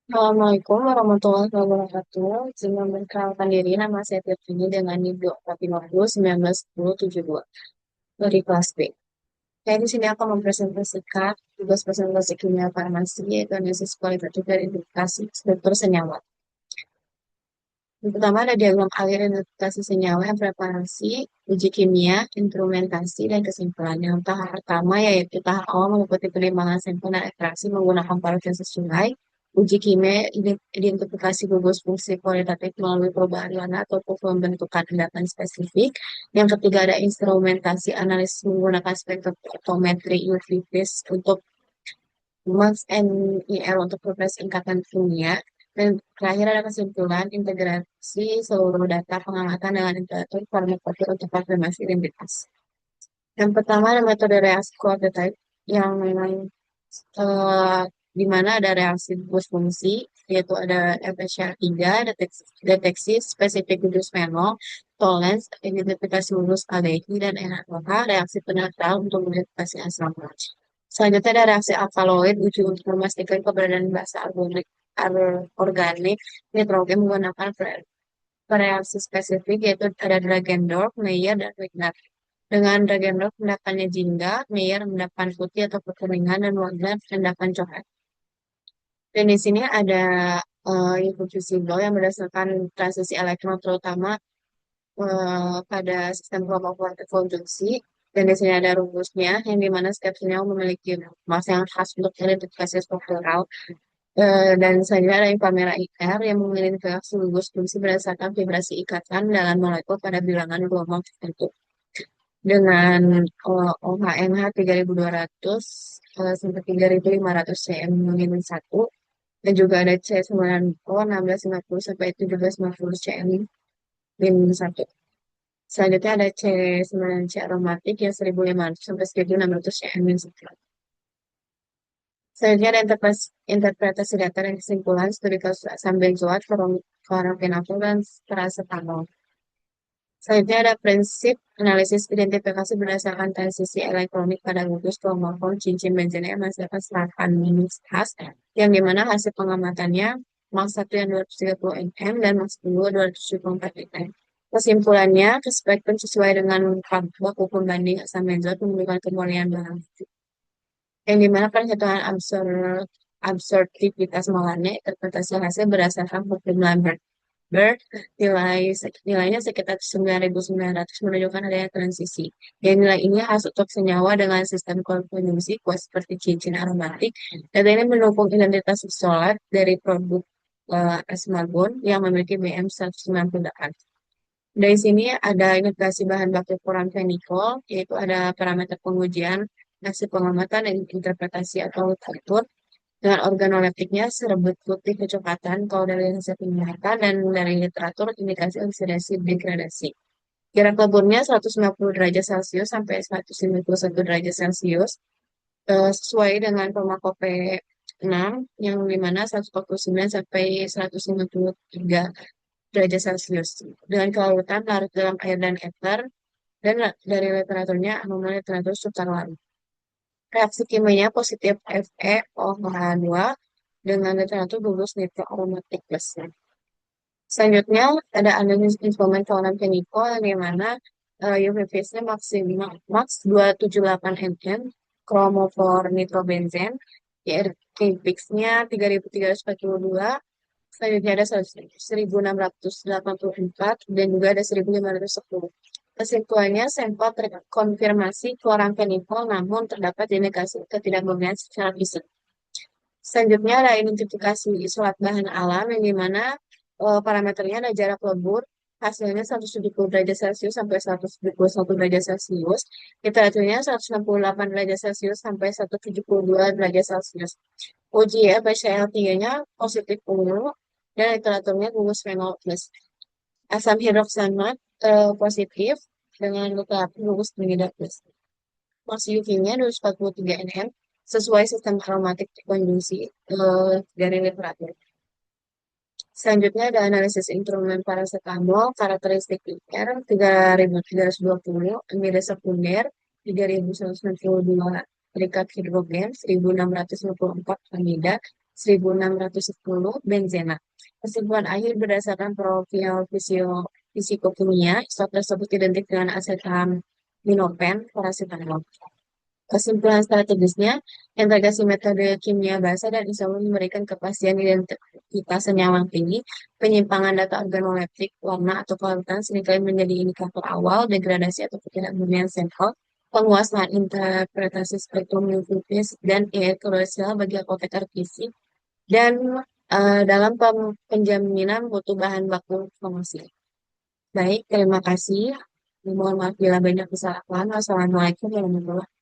Assalamualaikum warahmatullahi wabarakatuh. Izin memperkenalkan diri, nama saya Tirtini dengan NIM 2450 191072 dari kelas B. Saya di sini akan mempresentasikan tugas presentasi kimia farmasi, yaitu analisis kualitatif dan identifikasi struktur senyawa. Yang pertama ada diagram alir identifikasi senyawa yang preparasi, uji kimia, instrumentasi, dan kesimpulan. Yang tahap pertama yaitu tahap awal meliputi penimbangan sampel dan ekstraksi menggunakan parosensus sungai, uji kimia, identifikasi gugus fungsi kualitatif melalui perubahan warna atau pembentukan endapan spesifik. Yang ketiga ada instrumentasi analisis menggunakan spektrometri UV vis untuk Max NIL untuk progres ikatan kimia. Dan terakhir ada kesimpulan integrasi seluruh data pengamatan dengan indikator farmakope untuk konfirmasi identitas. Yang pertama ada metode reaksi kualitatif yang memang eh, di mana ada reaksi gugus fungsi, yaitu ada FSCR3, deteksi spesifik gugus fenol, tolerance, identifikasi gugus aldehydi, dan NH2H, reaksi penetral untuk mengidentifikasi asam urat. Selanjutnya ada reaksi alkaloid, uji untuk memastikan keberadaan basa organik nitrogen menggunakan reaksi spesifik, yaitu ada Dragendorf, Meyer, dan Wigner. Dengan Dragendorf endapannya jingga, Meyer endapan putih atau kekuningan, dan Wagner endapan coklat. Dan di sini ada irreversible yang berdasarkan transisi elektron terutama pada sistem chromophore konjungsi. Dan di sini ada rumusnya yang dimana setiap senyawa memiliki massa yang khas untuk identifikasi struktural. Dan selanjutnya ada inframerah IR yang mengidentifikasi gugus fungsi berdasarkan vibrasi ikatan dalam molekul pada bilangan gelombang tertentu. Dengan OHMH 3200 sampai 3500 cm-1 dan juga ada C9O 1650 sampai 1750 cm-1. Selanjutnya ada C9C aromatik yang 1500 sampai 1600 cm-1. Selanjutnya ada interpretasi data dan kesimpulan studi kasus asam benzoat, klorofenol, dan paracetamol. Selanjutnya ada prinsip analisis identifikasi berdasarkan transisi elektronik pada gugus kromofon cincin benzene yang menghasilkan serapan minus khas, yang dimana hasil pengamatannya Max 1 yang 230 nm dan Max 2 274 nm. Kesimpulannya, kespektrum sesuai dengan baku pembanding asam benzoat menunjukkan kemurnian bahan. Yang dimana perhitungan absorptivitas molarnya interpretasi hasil berdasarkan hukum Lambert nilainya sekitar 9.900 menunjukkan adanya transisi. Dan nilai ini khas untuk senyawa dengan sistem konjungsi kuat seperti cincin aromatik. Data ini mendukung identitas isolat dari produk asmagon yang memiliki BM 198. Dari sini ada integrasi bahan baku furanfenikol, yaitu ada parameter pengujian, hasil pengamatan, dan interpretasi atau literatur dengan organoleptiknya serbet putih kecoklatan kalau dari hasil penglihatan dan dari literatur indikasi oksidasi degradasi. Jarak leburnya 150 derajat Celcius sampai 151 derajat Celcius sesuai dengan Pharmacope 6 yang dimana 149 sampai 153 derajat Celcius dengan kelarutan larut dalam air dan ether dan dari literaturnya anomali literatur subtaruhan. Reaksi kimianya positif FeOH2 dengan literatur gugus nitro aromatik plus. Selanjutnya ada analisis instrumen kawanan penikol yang mana UV-nya maksimal max 278 nm, chromophor nitrobenzen, YRK-nya 3342, selanjutnya ada 1684 dan juga ada 1510. Kesimpulannya, sampel terkonfirmasi kloramfenikol namun terdapat indikasi ketidakmurnian secara fisik. Selanjutnya ada identifikasi isolat bahan alam yang dimana parameternya ada jarak lebur, hasilnya 170 derajat Celcius sampai 171 derajat Celcius, literaturnya 168 derajat Celcius sampai 172 derajat Celcius. Uji ya, PCl3-nya positif ungu, dan literaturnya gugus fenol plus. Asam hidroksanat positif dengan literatur gugus pengedar plus. Max UV-nya 243 nm sesuai sistem aromatik konjungsi dari literatur. Selanjutnya ada analisis instrumen paracetamol, karakteristik IR 3320, amida sekunder 3192, terikat hidrogen 1654 amida, 1610 benzena. Kesimpulan akhir berdasarkan profil fisikokimia, isotop tersebut identik dengan acetaminophen, paracetamol. Kesimpulan strategisnya, integrasi metode kimia bahasa dan isomer memberikan kepastian identitas senyawa tinggi, penyimpangan data organoleptik, warna atau kekuatan seringkali menjadi indikator awal degradasi atau ketidakmurnian sampel, penguasaan interpretasi spektrum UV-vis dan elektrolesel bagi apoteker fisik, dan dalam penjaminan mutu bahan baku farmasi. Baik, terima kasih. Mohon maaf bila banyak kesalahan. Wassalamualaikum warahmatullahi wabarakatuh.